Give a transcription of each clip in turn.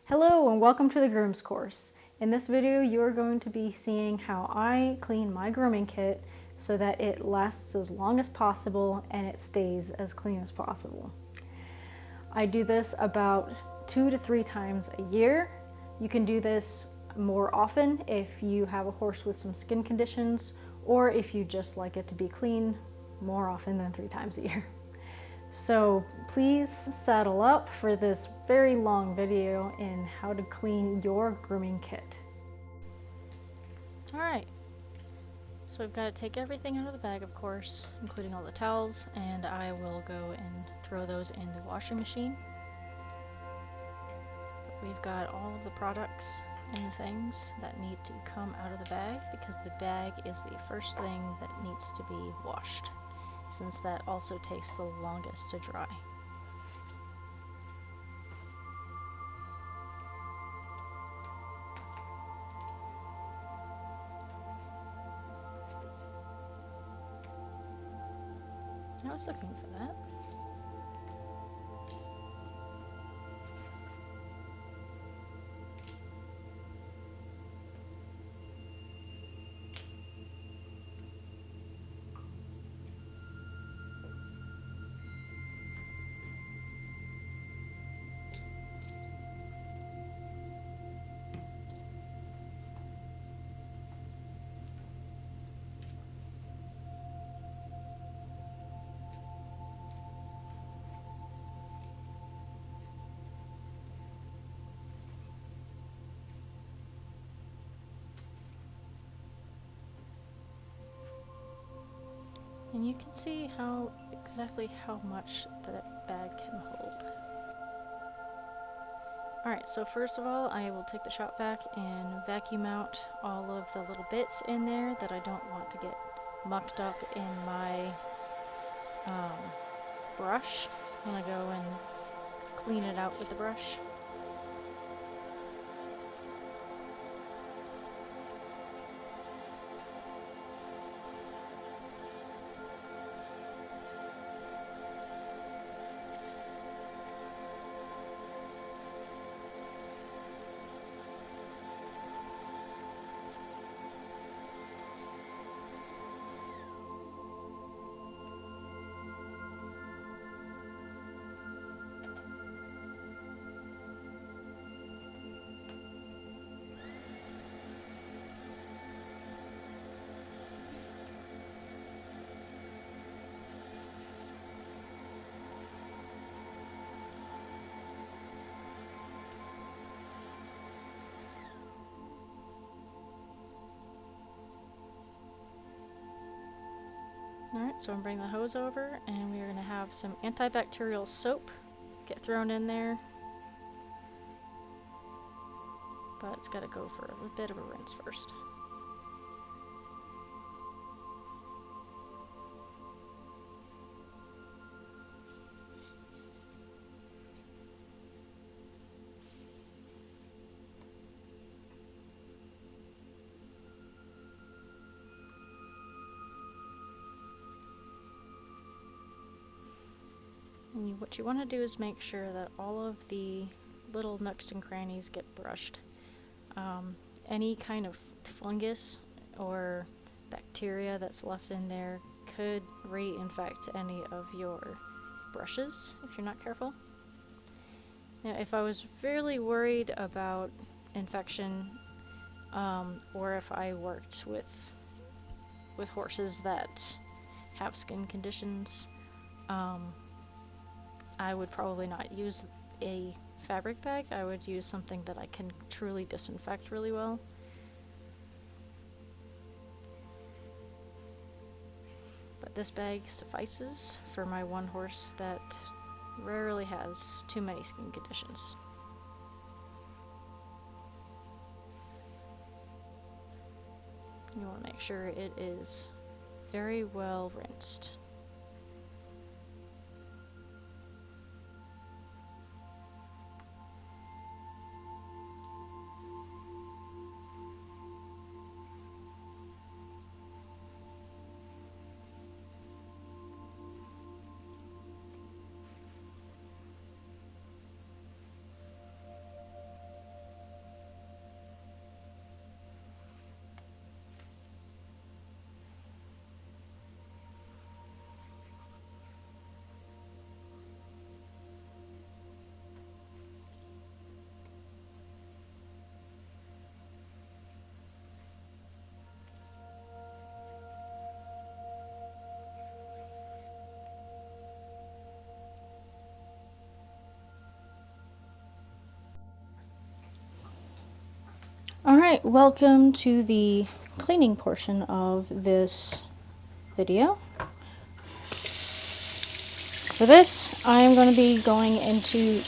Hello and welcome to the Grooms course. In this video you are going to be seeing how I clean my grooming kit so that it lasts as long as possible and it stays as clean as possible. I do this about 2 to 3 times a year. You can do this more often if you have a horse with some skin conditions, or if you just like it to be clean more often than 3 times a year. So please saddle up for this very long video in how to clean your grooming kit. Alright, so we've got to take everything out of the bag, of course, including all the towels, and I will go and throw those in the washing machine. But we've got all of the products and things that need to come out of the bag because the bag is the first thing that needs to be washed, since that also takes the longest to dry. I was looking for that. And you can see exactly how much that bag can hold. Alright, so first of all, I will take the shop vac and vacuum out all of the little bits in there that I don't want to get mucked up in my brush. I'm going to go and clean it out with the brush. Alright, so I'm bringing the hose over, and we are going to have some antibacterial soap get thrown in there. But it's got to go for a bit of a rinse first. And what you want to do is make sure that all of the little nooks and crannies get brushed. Any kind of fungus or bacteria that's left in there could reinfect any of your brushes if you're not careful. Now, if I was really worried about infection, or if I worked with horses that have skin conditions, I would probably not use a fabric bag. I would use something that I can truly disinfect really well. But this bag suffices for my one horse that rarely has too many skin conditions. You want to make sure it is very well rinsed. Alright, welcome to the cleaning portion of this video. For this, I am going to be going into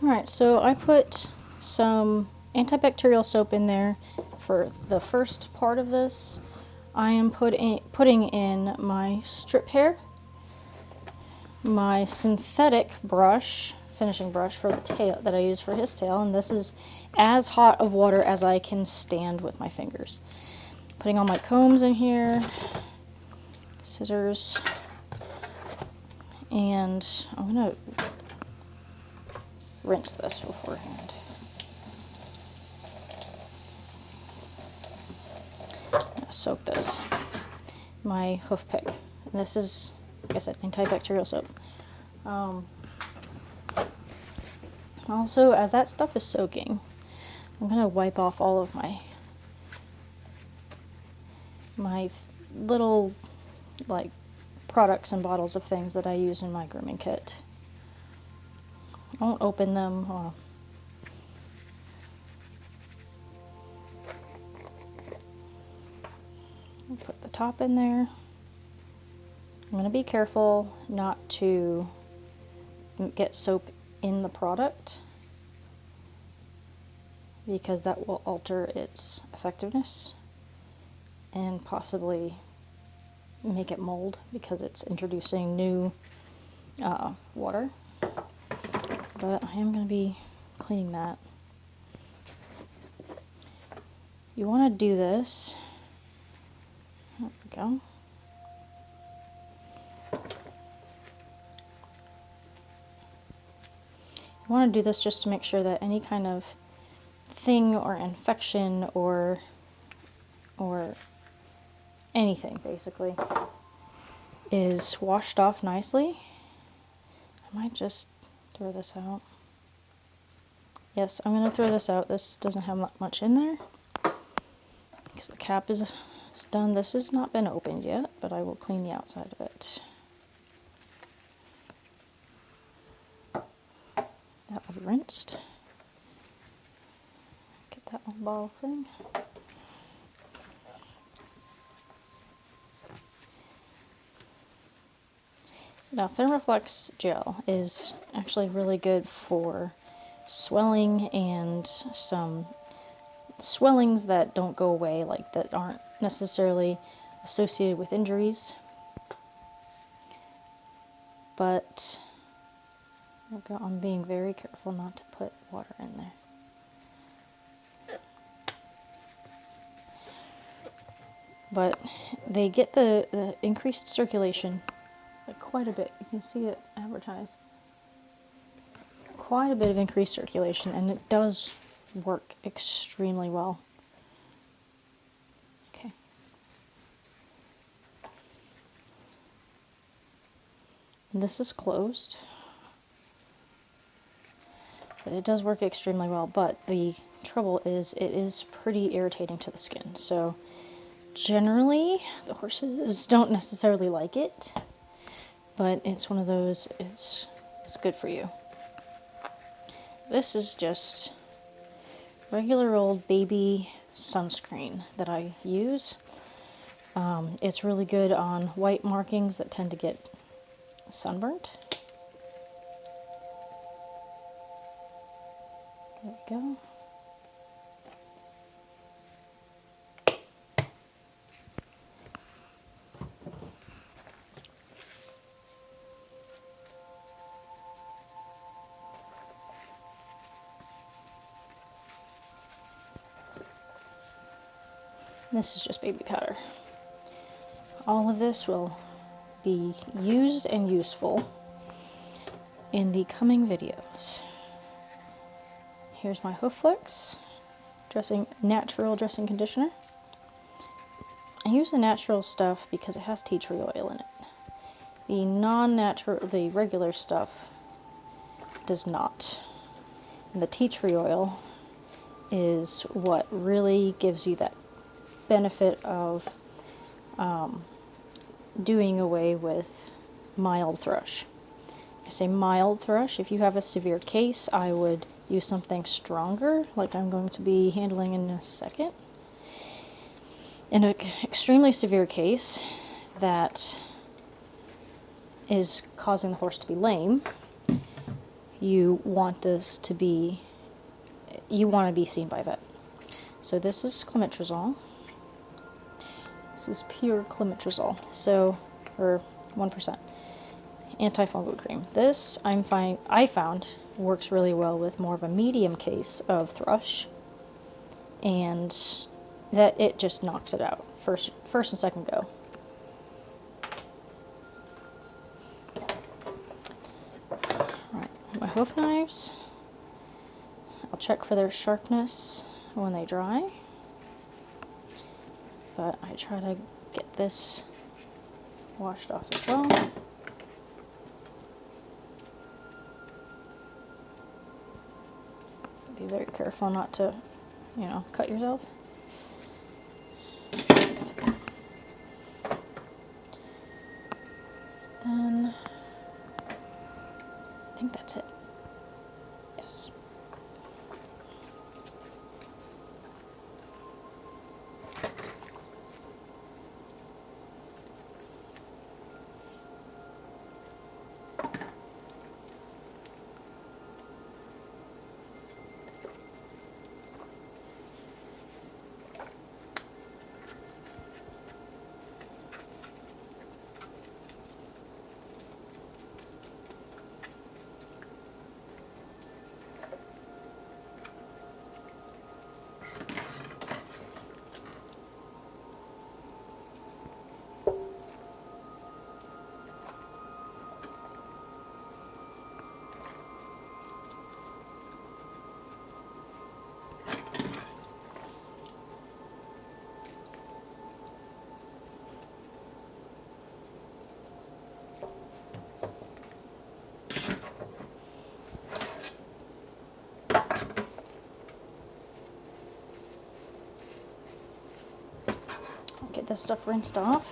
Alright, so I put some antibacterial soap in there for the first part of this. I am putting in my strip hair, my synthetic brush, finishing brush for the tail that I use for his tail, and this is as hot of water as I can stand with my fingers. Putting all my combs in here, scissors, and I'm going to rinse this beforehand. I'm going to soak this. My hoof pick. And this is, like I said, antibacterial soap. Also, as that stuff is soaking, I'm going to wipe off all of my little, like, products and bottles of things that I use in my grooming kit. I won't open them. Put the top in there. I'm going to be careful not to get soap in the product because that will alter its effectiveness and possibly make it mold because it's introducing new water. But I am going to be cleaning that. You want to do this. There we go. You want to do this just to make sure that any kind of thing or infection or anything basically is washed off nicely. I might just throw this out. Yes, I'm going to throw this out. This doesn't have much in there because the cap is done. This has not been opened yet, but I will clean the outside of it. That will be rinsed. Get that little ball thing. Now, Thermoflex gel is actually really good for swelling and some swellings that don't go away, like that aren't necessarily associated with injuries. But I'm being very careful not to put water in there. But they get the increased circulation quite a bit. You can see it advertised. Quite a bit of increased circulation, and it does work extremely well. Okay. this is closed. But it does work extremely well, but the trouble is it is pretty irritating to the skin. So generally the horses don't necessarily like it, but it's one of those, it's good for you. This is just regular old baby sunscreen that I use. It's really good on white markings that tend to get sunburnt. There we go. This is just baby powder. All of this will be used and useful in the coming videos. Here's my hoof flicks, natural dressing conditioner. I use the natural stuff because it has tea tree oil in it. The non-natural, the regular stuff does not. And the tea tree oil is what really gives you that benefit of doing away with mild thrush. I say mild thrush. If you have a severe case, I would use something stronger, like I'm going to be handling in a second. In an extremely severe case that is causing the horse to be lame, you want to be seen by a vet. So this is clometrazole. This is pure clometrazole, or 1% antifungal cream. This I found works really well with more of a medium case of thrush, and that it just knocks it out first and second go. Right, my hoof knives. I'll check for their sharpness when they dry, but I try to get this washed off as well. Be very careful not to, cut yourself. Then I think that's it. Yes. Get this stuff rinsed off.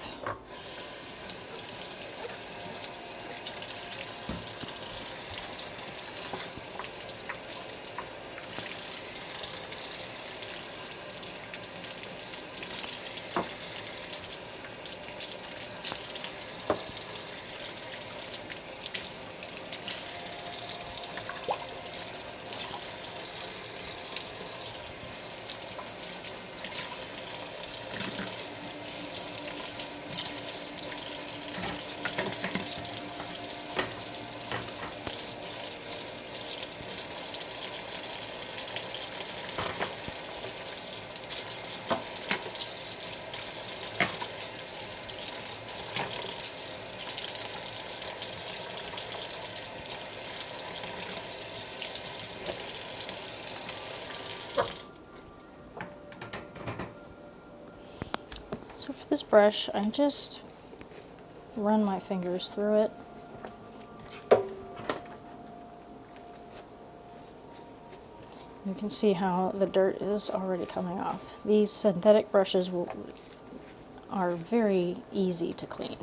So for this brush, I just run my fingers through it can see how the dirt is already coming off. These synthetic brushes are very easy to clean.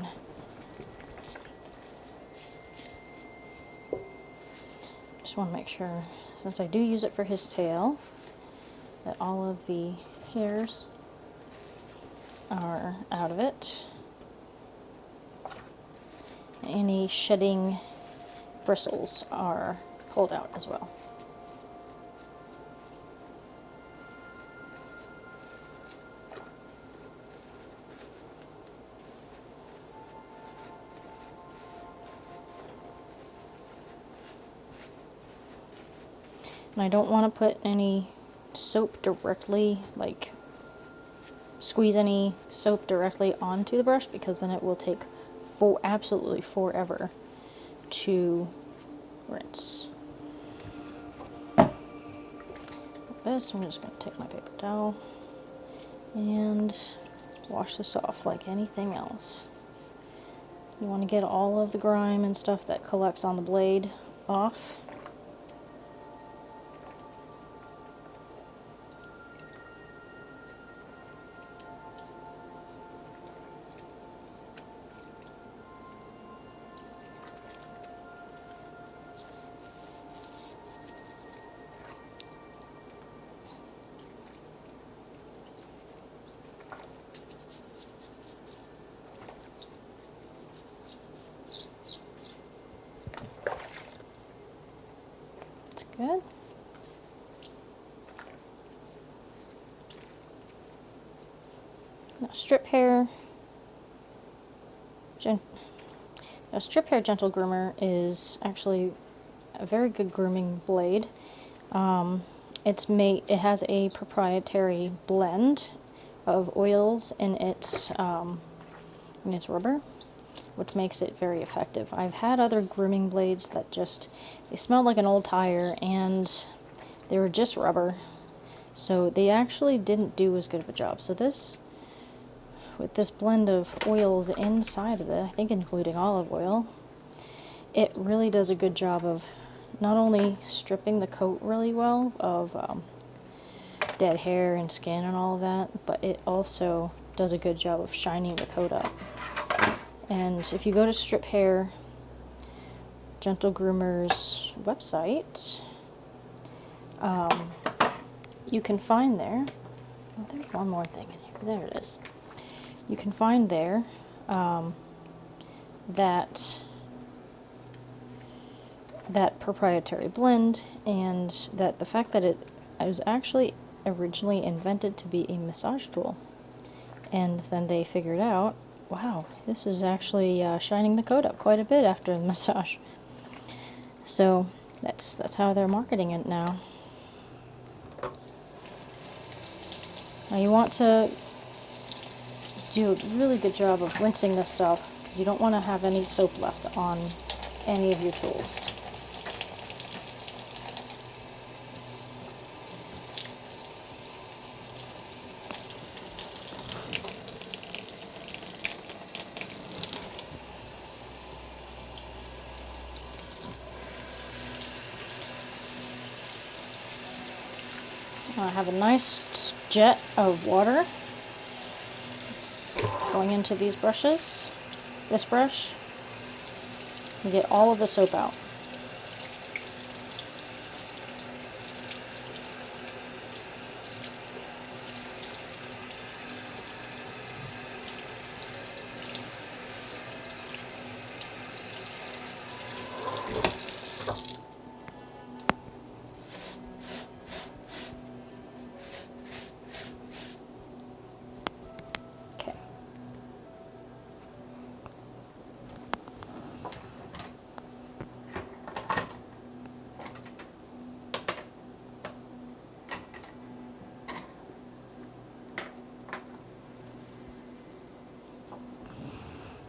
Just want to make sure, since I do use it for his tail, that all of the hairs are out of it. Any shedding bristles are pulled out as well. And I don't want to put any soap directly, like squeeze any soap directly onto the brush, because then it will take absolutely forever to rinse. Like this, I'm just going to take my paper towel and wash this off like anything else. You want to get all of the grime and stuff that collects on the blade off. Good. Now strip hair. A strip hair gentle groomer is actually a very good grooming blade. It has a proprietary blend of oils in its rubber, which makes it very effective. I've had other grooming blades that they smelled like an old tire and they were just rubber, so they actually didn't do as good of a job. So this, with this blend of oils inside of it, I think including olive oil, it really does a good job of not only stripping the coat really well of dead hair and skin and all of that, but it also does a good job of shining the coat up. And if you go to Strip Hair Gentle Groomer's website, you can find there, oh, there's one more thing in here, there it is. You can find there that proprietary blend, and that the fact that it was actually originally invented to be a massage tool. And then they figured out, wow, this is actually shining the coat up quite a bit after the massage. So that's how they're marketing it now. Now you want to do a really good job of rinsing this stuff, because you don't want to have any soap left on any of your tools. I have a nice jet of water going into these brushes, this brush, and get all of the soap out.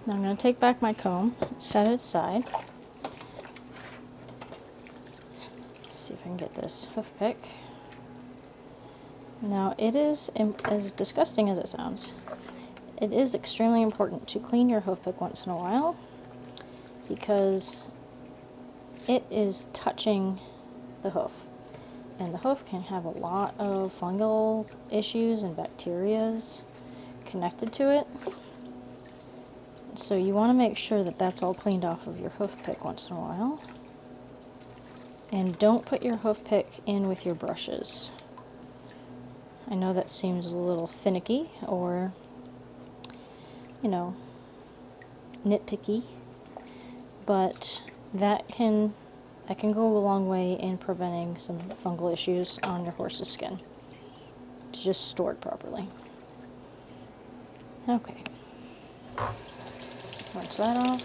Now I'm going to take back my comb, set it aside. Let's see if I can get this hoof pick. Now it is, as disgusting as it sounds, it is extremely important to clean your hoof pick once in a while, because it is touching the hoof. and the hoof can have a lot of fungal issues and bacterias connected to it. So you want to make sure that that's all cleaned off of your hoof pick once in a while. And don't put your hoof pick in with your brushes. I know that seems a little finicky or, you know, nitpicky, but that can go a long way in preventing some fungal issues on your horse's skin. Just stored properly. Okay. Rinse that off.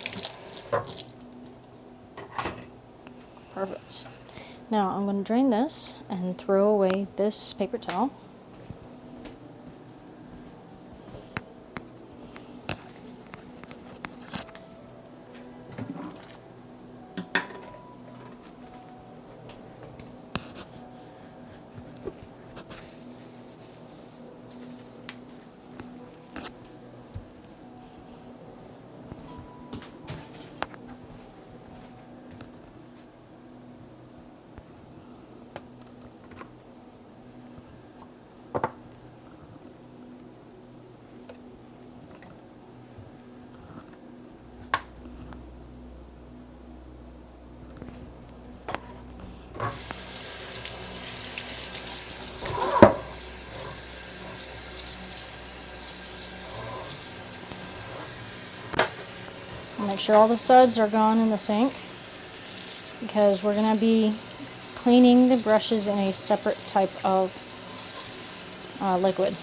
Perfect. Now I'm going to drain this and throw away this paper towel. Make sure all the suds are gone in the sink, because we're going to be cleaning the brushes in a separate type of liquid.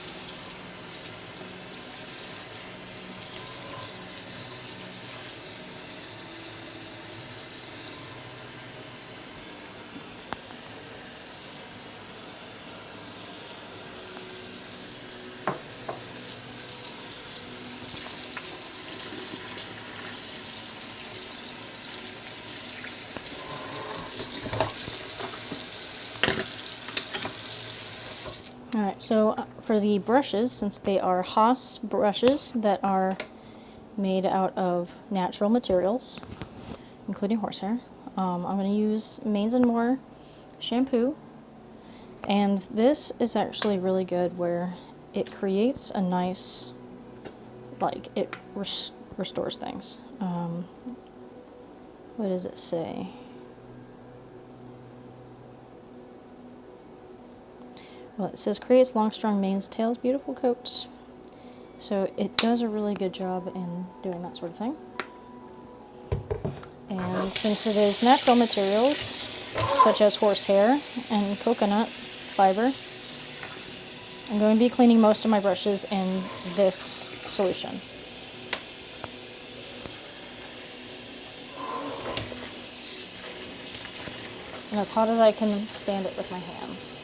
Alright, so for the brushes, since they are Haas brushes that are made out of natural materials, including horsehair, I'm going to use Mains & More shampoo, and this is actually really good where it creates a nice, like, it restores things. What does it say? Well, it says creates long, strong manes, tails, beautiful coats. So it does a really good job in doing that sort of thing. And since it is natural materials, such as horsehair and coconut fiber, I'm going to be cleaning most of my brushes in this solution. And as hot as I can stand it with my hands.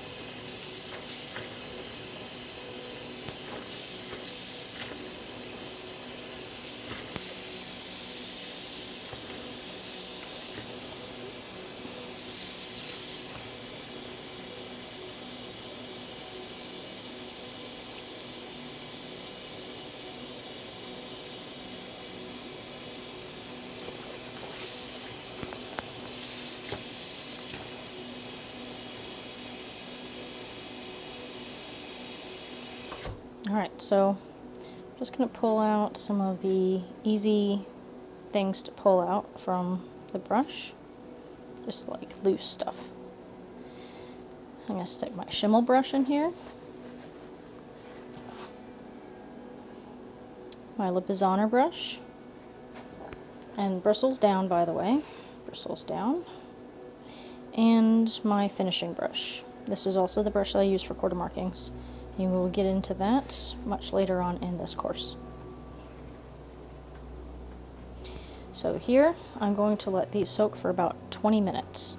Alright, so I'm just going to pull out some of the easy things to pull out from the brush. Just like loose stuff. I'm going to stick my Schimmel brush in here. My Lip is Honor brush. And bristles down, by the way. Bristles down. And my finishing brush. This is also the brush that I use for quarter markings. And we'll get into that much later on in this course. So here, I'm going to let these soak for about 20 minutes.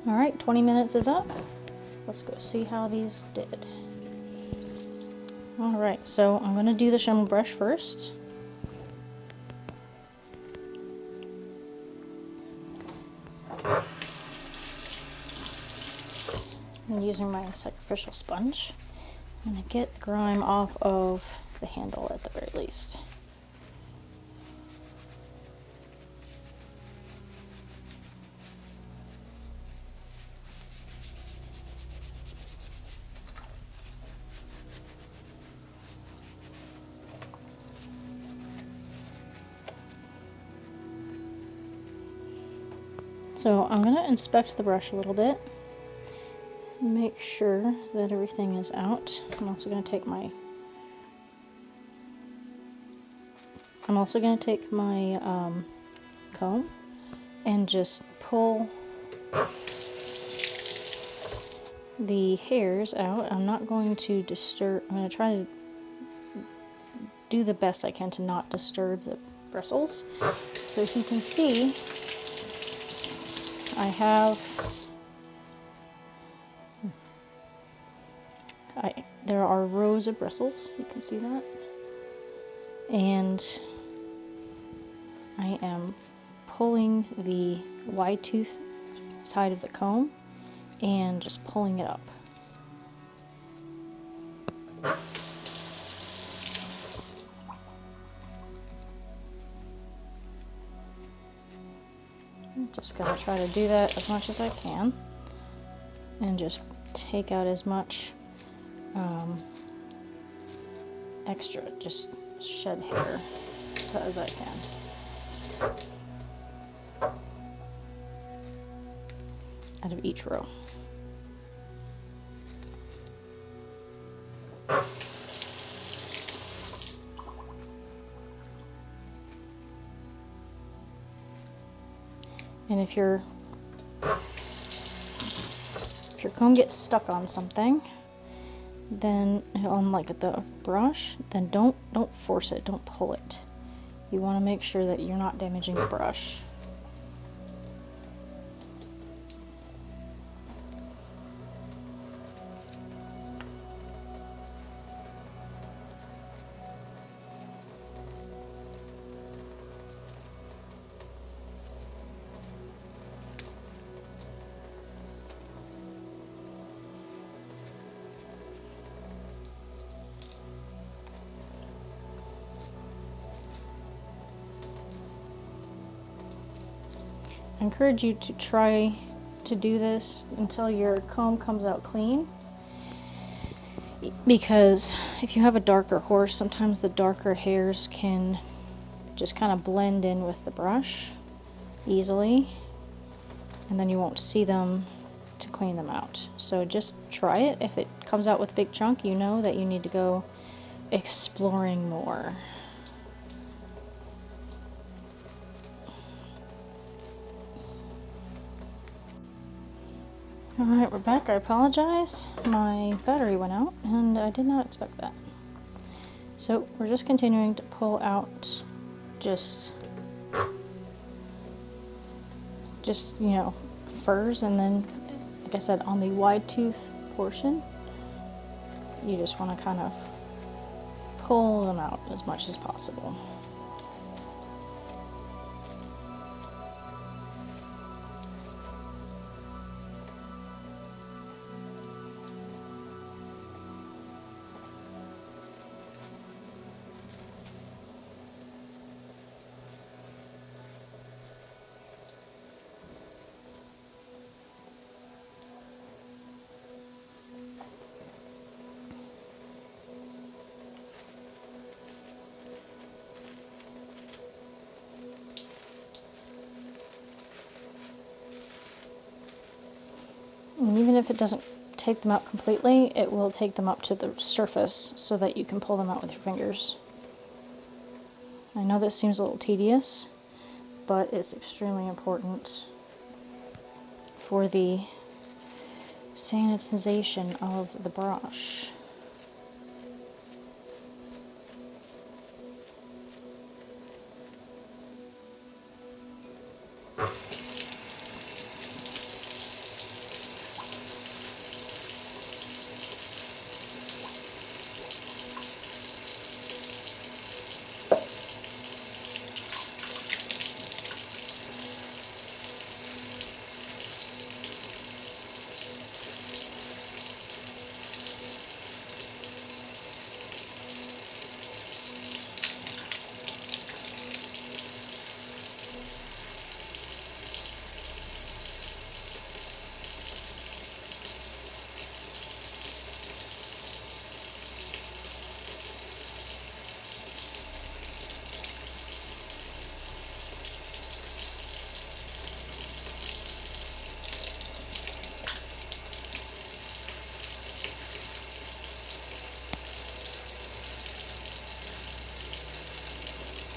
Alright, 20 minutes is up. Let's go see how these did. Alright, so I'm going to do the Schimmel brush first. using my sacrificial sponge. I'm going to get grime off of the handle at the very least. So I'm going to inspect the brush a little bit, make sure that everything is out. I'm also going to take my comb and just pull the hairs out. I'm not going to disturb, I'm going to try to do the best I can to not disturb the bristles. So as you can see, there are rows of bristles, you can see that, and I am pulling the wide tooth side of the comb and just pulling it up. I'm just going to try to do that as much as I can and just take out as much extra, just shed hair as I can. Out of each row. And if your comb gets stuck on something, then on like the brush, then don't force it, don't pull it. You want to make sure that you're not damaging the brush. I encourage you to try to do this until your comb comes out clean, because if you have a darker horse, sometimes the darker hairs can just kind of blend in with the brush easily, and then you won't see them to clean them out. So just try it. If it comes out with a big chunk, you know that you need to go exploring more. Alright, we're back. I apologize. My battery went out and I did not expect that. So we're just continuing to pull out just you know, furs, and then like I said, on the wide tooth portion, you just want to kind of pull them out as much as possible. And even if it doesn't take them out completely, it will take them up to the surface so that you can pull them out with your fingers. I know this seems a little tedious, but it's extremely important for the sanitization of the brush.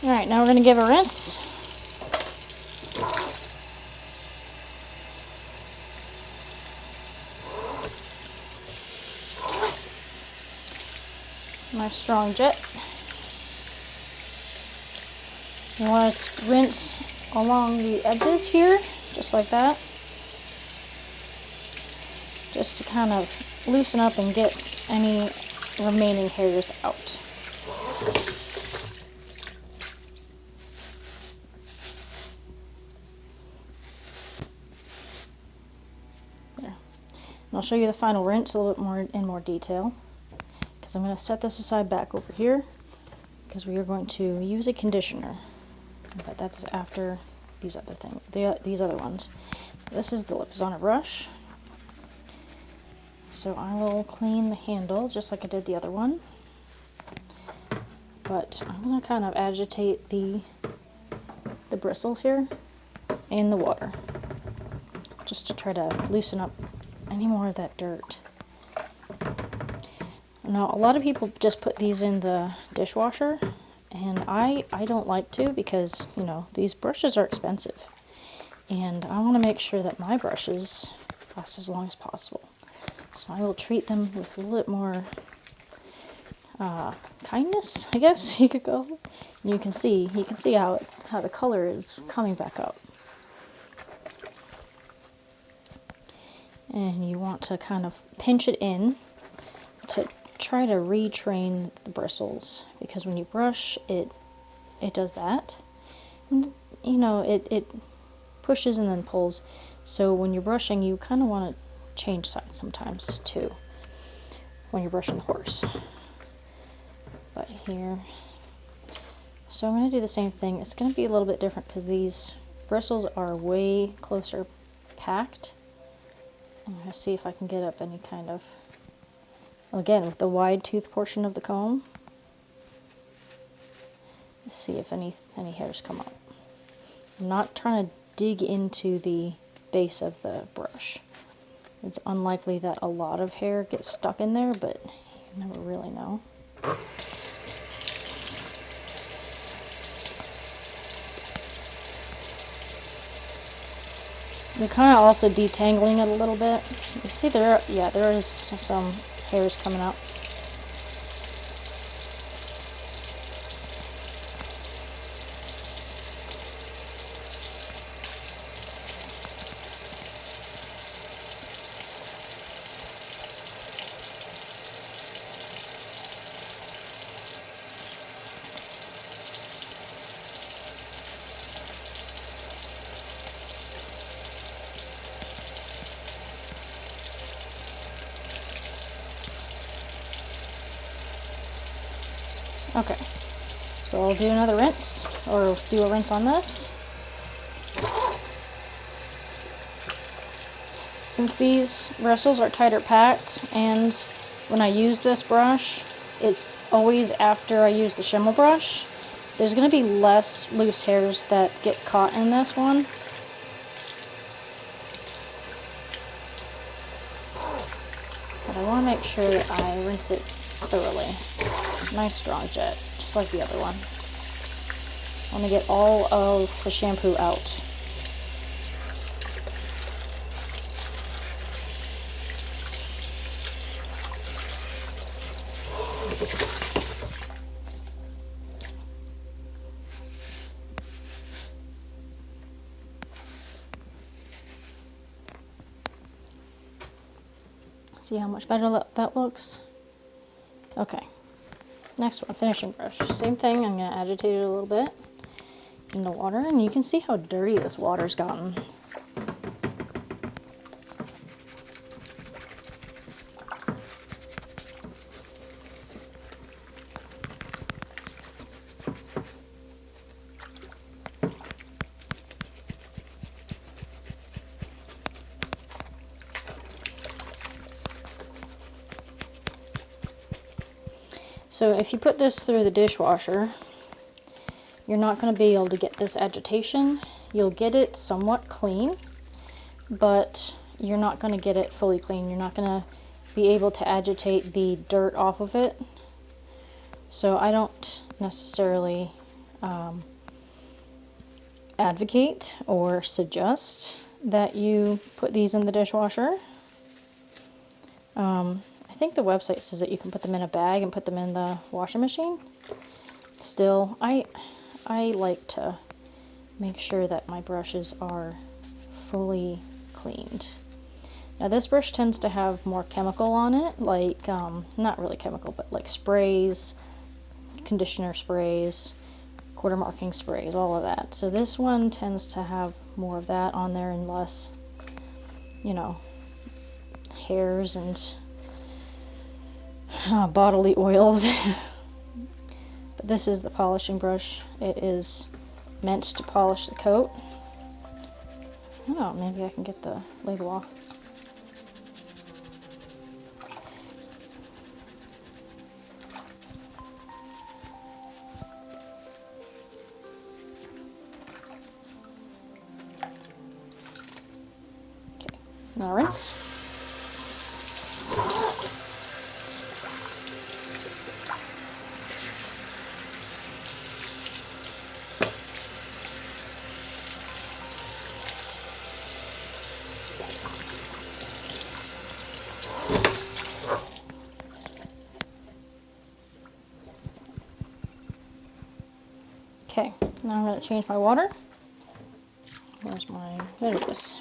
Alright, now we're going to give a rinse. Nice strong jet. You want to rinse along the edges here, just like that. Just to kind of loosen up and get any remaining hairs out. There. And I'll show you the final rinse a little bit more in more detail, because I'm going to set this aside back over here because we are going to use a conditioner. But that's after these other things, these other ones. This is the Lipizzaner brush. So I will clean the handle just like I did the other one. But I'm going to kind of agitate the bristles here in the water, just to try to loosen up any more of that dirt. Now, a lot of people just put these in the dishwasher, and I don't like to, because, you know, these brushes are expensive. And I want to make sure that my brushes last as long as possible. So I will treat them with a little bit more kindness, I guess you could go. And you can see how the color is coming back up. And you want to kind of pinch it in to try to retrain the bristles, because when you brush it does that. And, you know, it pushes and then pulls. So when you're brushing, you kind of want to change sides sometimes too when you're brushing the horse. But here, so I'm going to do the same thing. It's going to be a little bit different because these bristles are way closer packed. I'm going to see if I can get up any kind of, again, with the wide tooth portion of the comb, let's see if any hairs come up. I'm not trying to dig into the base of the brush. It's unlikely that a lot of hair gets stuck in there, but you never really know. We're kind of also detangling it a little bit. You see there is some hairs coming out. Okay, so I'll do another rinse, or do a rinse on this. Since these bristles are tighter packed, and when I use this brush, it's always after I use the Schimmel brush, there's going to be less loose hairs that get caught in this one. But I want to make sure that I rinse it thoroughly. Nice strong jet, just like the other one. I want to get all of the shampoo out. See how much better that looks? Okay. Next one, finishing brush. Same thing, I'm going to agitate it a little bit in the water, and you can see how dirty this water's gotten. So if you put this through the dishwasher, you're not going to be able to get this agitation. You'll get it somewhat clean, but you're not going to get it fully clean. You're not going to be able to agitate the dirt off of it. So I don't necessarily advocate or suggest that you put these in the dishwasher. I think the website says that you can put them in a bag and put them in the washing machine. Still, I like to make sure that my brushes are fully cleaned. Now this brush tends to have more chemical on it, like, not really chemical, but like sprays, conditioner sprays, quarter marking sprays, all of that. So this one tends to have more of that on there and less, you know, hairs and bodily oils. But this is the polishing brush. It is meant to polish the coat. Oh, maybe I can get the label off. Okay, now rinse. Okay, now I'm going to change my water. Where's my, there it is.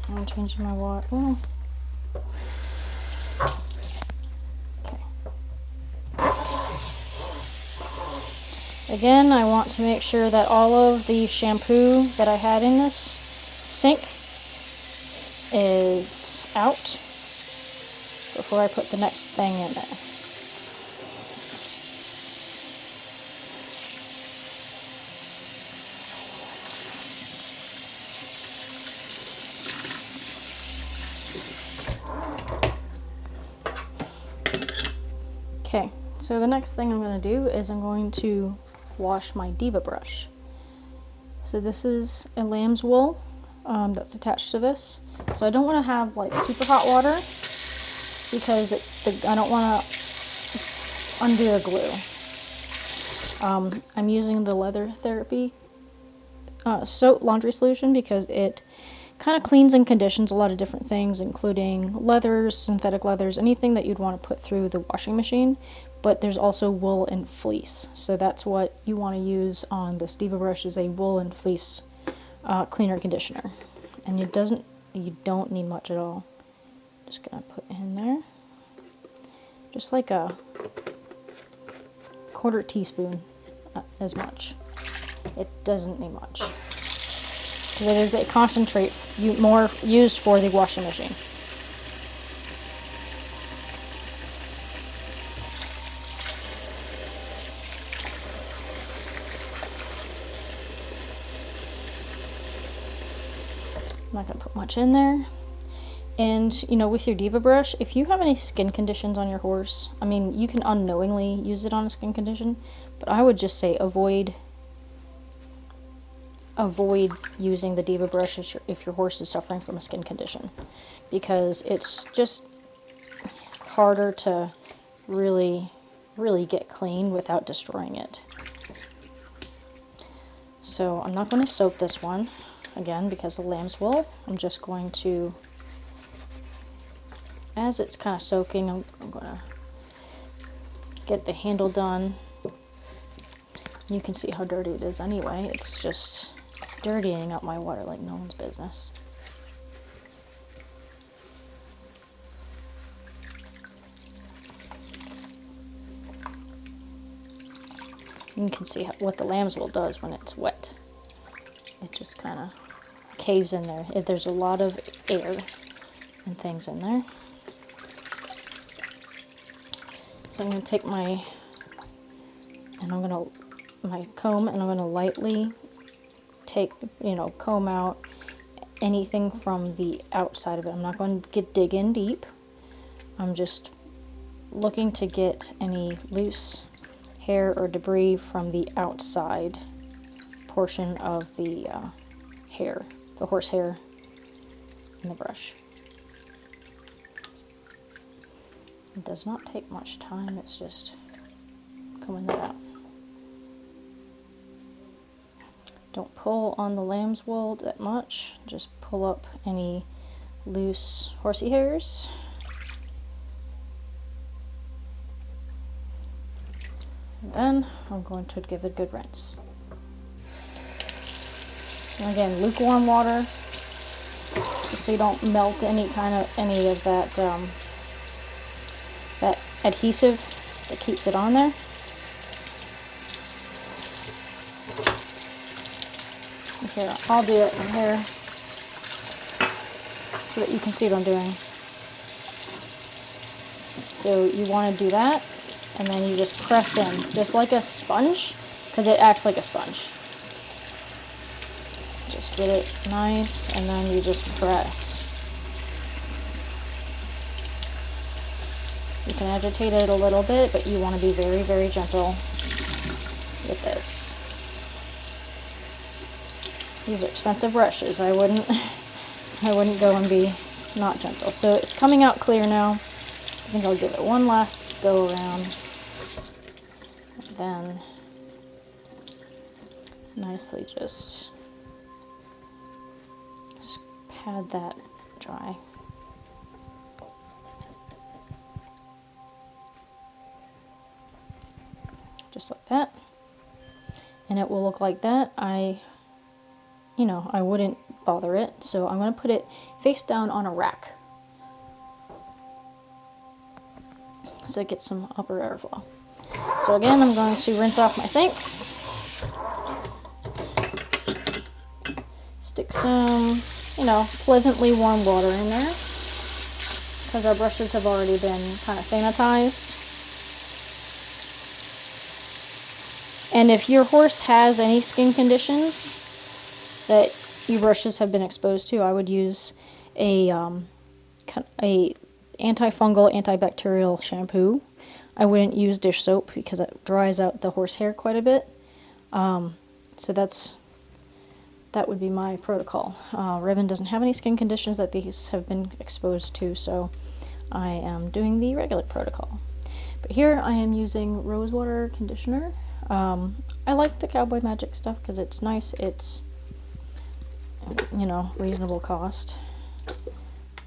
I'm changing my water. Oh. Again, I want to make sure that all of the shampoo that I had in this sink is out before I put the next thing in there. Okay, so the next thing I'm going to do is I'm going to wash my Diva brush. So this is a lamb's wool that's attached to this. So I don't want to have like super hot water because I don't want to undo the glue. I'm using the Leather Therapy soap laundry solution because it kind of cleans and conditions a lot of different things, including leathers, synthetic leathers, anything that you'd want to put through the washing machine. But there's also wool and fleece, so that's what you want to use on this Diva brush, is a wool and fleece cleaner conditioner. And you don't need much at all. Just gonna put in there, just like a quarter teaspoon, as much. It doesn't need much. It is a concentrate more used for the washing machine. I'm not going to put much in there. And, you know, with your Diva brush, if you have any skin conditions on your horse, I mean, you can unknowingly use it on a skin condition, but I would just say avoid using the Diva brush if your horse is suffering from a skin condition, because it's just harder to really get clean without destroying it. So I'm not going to soak this one again because of lamb's wool. I'm just going to, as it's kind of soaking, I'm going to get the handle done. You can see how dirty it is anyway. It's just dirtying up my water like no one's business. You can see what the lamb's wool does when it's wet. It just kind of caves in there. There's a lot of air and things in there. So I'm going to take my comb, and I'm going to lightly comb out anything from the outside of it. I'm not going to dig in deep. I'm just looking to get any loose hair or debris from the outside portion of the hair, the horse hair in the brush. It does not take much time, it's just combing that out. Don't pull on the lamb's wool that much, just pull up any loose horsey hairs. And then I'm going to give it a good rinse. And again, lukewarm water, just so you don't melt any of that that adhesive that keeps it on there. Here, I'll do it in here so that you can see what I'm doing. So you want to do that, and then you just press in, just like a sponge, because it acts like a sponge. Just get it nice, and then you just press. You can agitate it a little bit, but you want to be very, very gentle with this. These are expensive brushes. I wouldn't go and be not gentle. So it's coming out clear now. So I think I'll give it one last go around. And then nicely just pad that dry. Just like that. And it will look like that. I wouldn't bother it, so I'm going to put it face down on a rack so it gets some upper airflow. So again, I'm going to rinse off my sink, stick some, pleasantly warm water in there because our brushes have already been kind of sanitized. And if your horse has any skin conditions that your brushes have been exposed to, I would use a antifungal, antibacterial shampoo. I wouldn't use dish soap because it dries out the horsehair quite a bit. So that would be my protocol. Ribbon doesn't have any skin conditions that these have been exposed to, so I am doing the regular protocol. But here I am using rosewater conditioner. I like the Cowboy Magic stuff because it's nice. It's reasonable cost.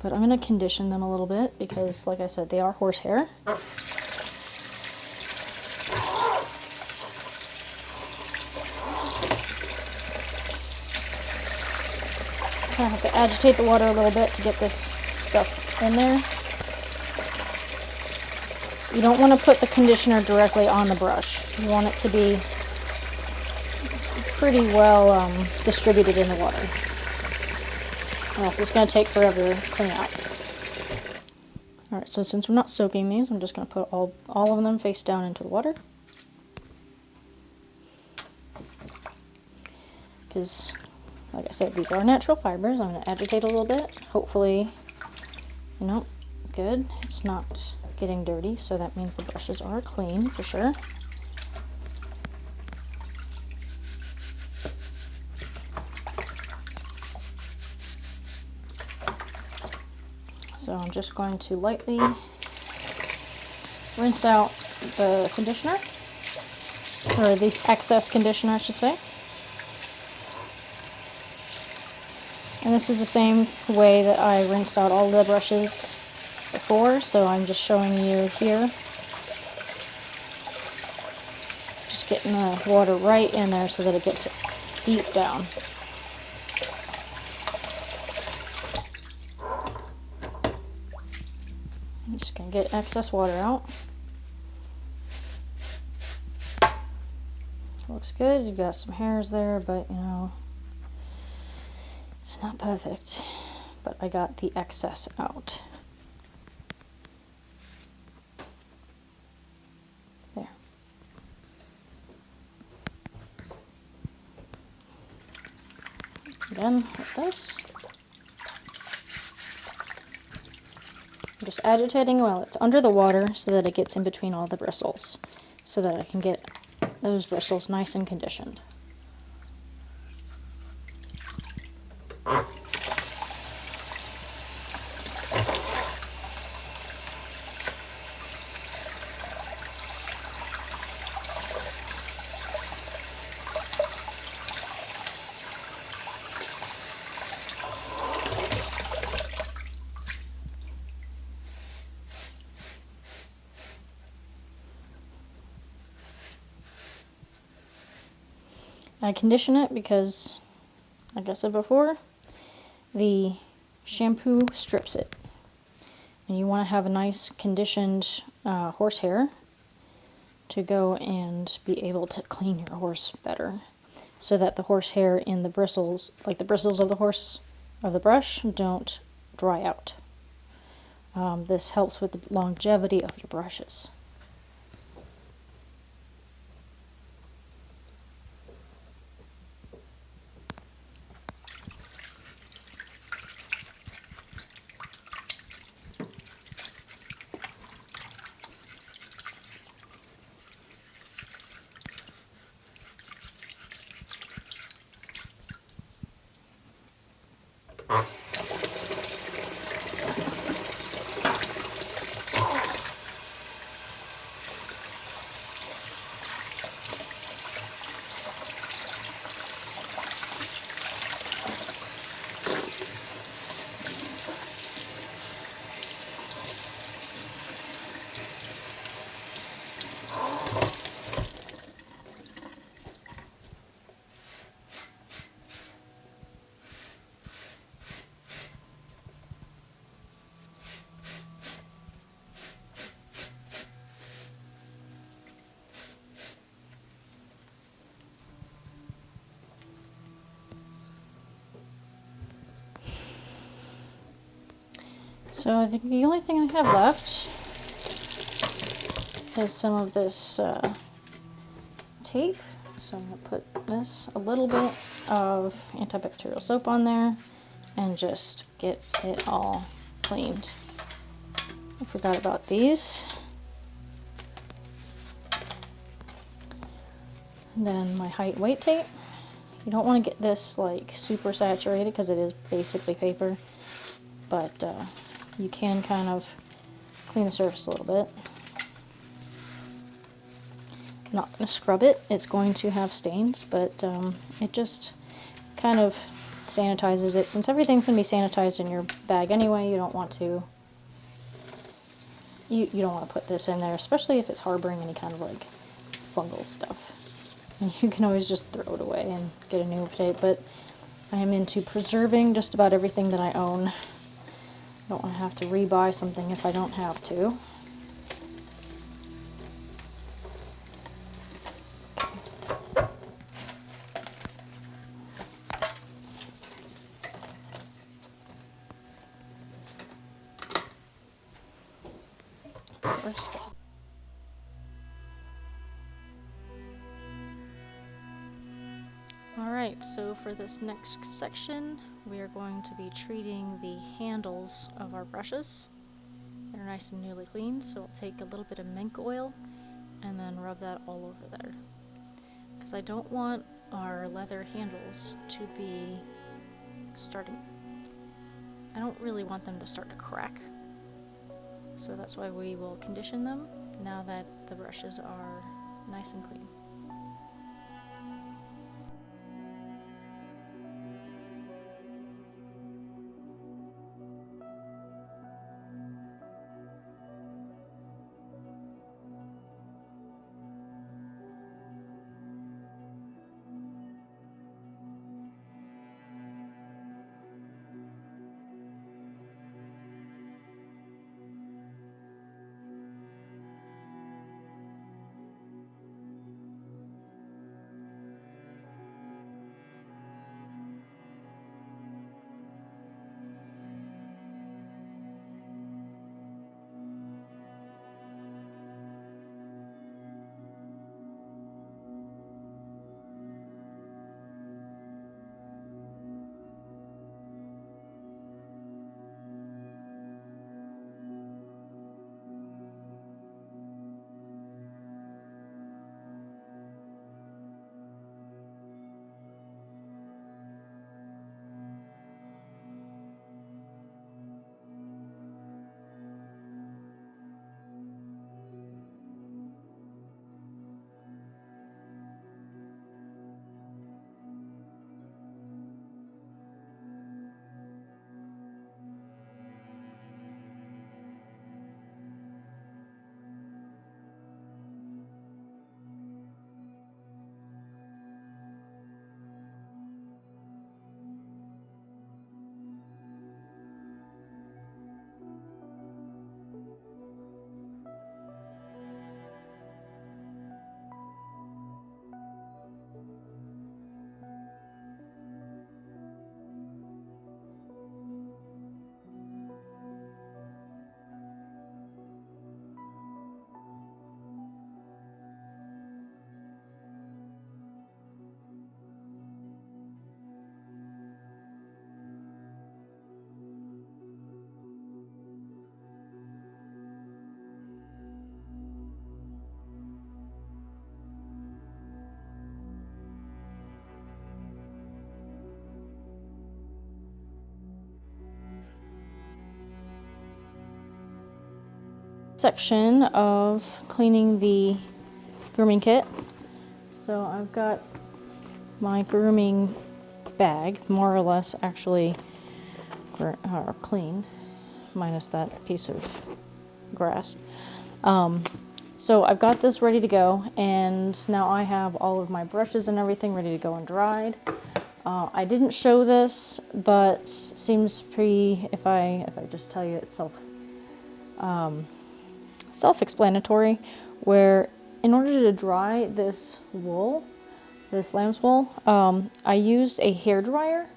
But I'm going to condition them a little bit because, like I said, they are horsehair. Kind of have to agitate the water a little bit to get this stuff in there. You don't want to put the conditioner directly on the brush. You want it to be pretty well distributed in the water. Or else it's going to take forever to clean out. Alright, so since we're not soaking these, I'm just going to put all of them face down into the water. Because, like I said, these are natural fibers. I'm going to agitate a little bit. Hopefully, good. It's not getting dirty, so that means the brushes are clean for sure. So I'm just going to lightly rinse out the conditioner, or the excess conditioner I should say. And this is the same way that I rinsed out all the brushes before, so I'm just showing you here. Just getting the water right in there so that it gets deep down. I'm just going to get excess water out. Looks good. You've got some hairs there, but it's not perfect. But I got the excess out. There. Again, with this. I'm just agitating while it's under the water so that it gets in between all the bristles, so that I can get those bristles nice and conditioned. I condition it because, like I said before, the shampoo strips it. And you want to have a nice conditioned horsehair to go and be able to clean your horse better, so that the horsehair in the bristles, like the bristles of the brush, don't dry out. This helps with the longevity of your brushes. So I think the only thing I have left is some of this tape. So I'm going to put a little bit of antibacterial soap on there and just get it all cleaned. I forgot about these. And then my height weight tape. You don't want to get this like super saturated because it is basically paper, but you can kind of clean the surface a little bit. I'm not going to scrub it, it's going to have stains, but it just kind of sanitizes it. Since everything's going to be sanitized in your bag anyway, you don't want to you don't want to put this in there, especially if it's harboring any kind of like fungal stuff. And you can always just throw it away and get a new tape, but I am into preserving just about everything that I own. I don't want to have to rebuy something if I don't have to. Alright, so for this next section, we are going to be treating the handles of our brushes. They're nice and newly cleaned, so I'll take a little bit of mink oil and then rub that all over there. Because I don't want our leather handles to be I don't really want them to start to crack. So that's why we will condition them now that the brushes are nice and clean. section of cleaning the grooming kit. So I've got my grooming bag, more or less actually cleaned, minus that piece of grass. So I've got this ready to go, and now I have all of my brushes and everything ready to go and dried. I didn't show this, but seems pretty, if I just tell you it's self-explanatory, where in order to dry this wool, this lamb's wool, I used a hair dryer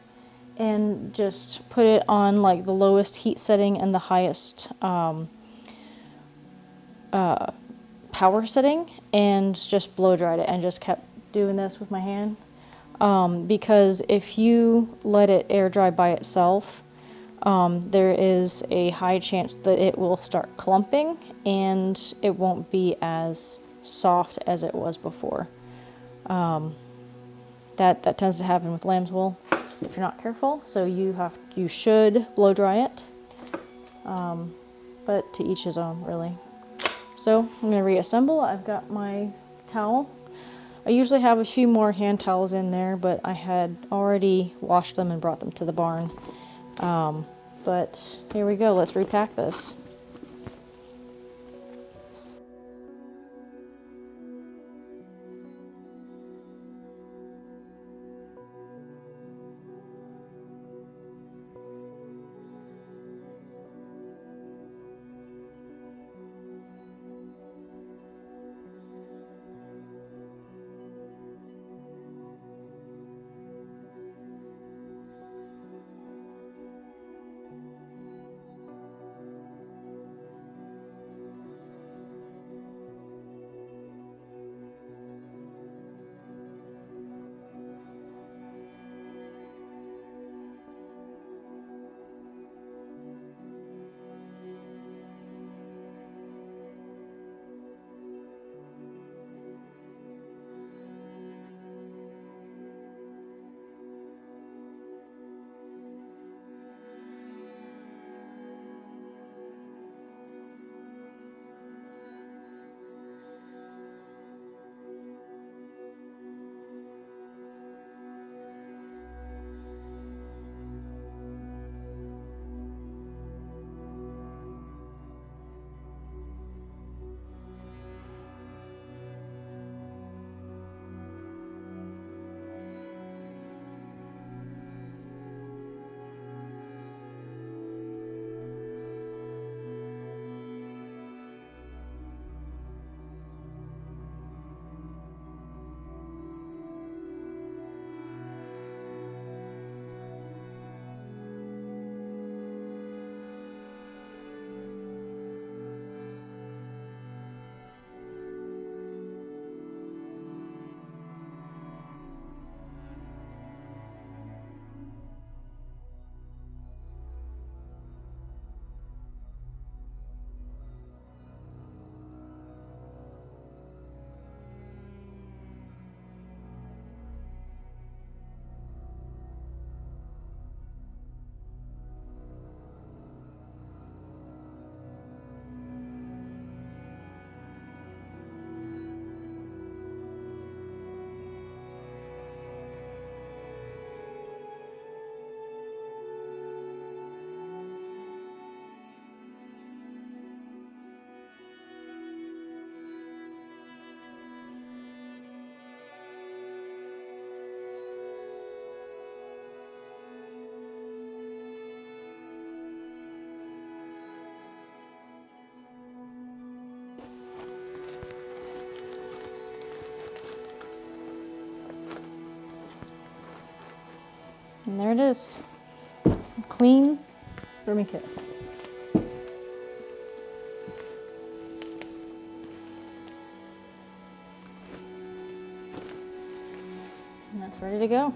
and just put it on like the lowest heat setting and the highest power setting, and just blow dried it, and just kept doing this with my hand. Because if you let it air dry by itself, there is a high chance that it will start clumping and it won't be as soft as it was before. That tends to happen with lamb's wool if you're not careful, so you should blow dry it, but to each his own, really. So I'm going to reassemble. I've got my towel. I usually have a few more hand towels in there, but I had already washed them and brought them to the barn. But here we go, let's repack this. And there it is, a clean grooming kit. And that's ready to go.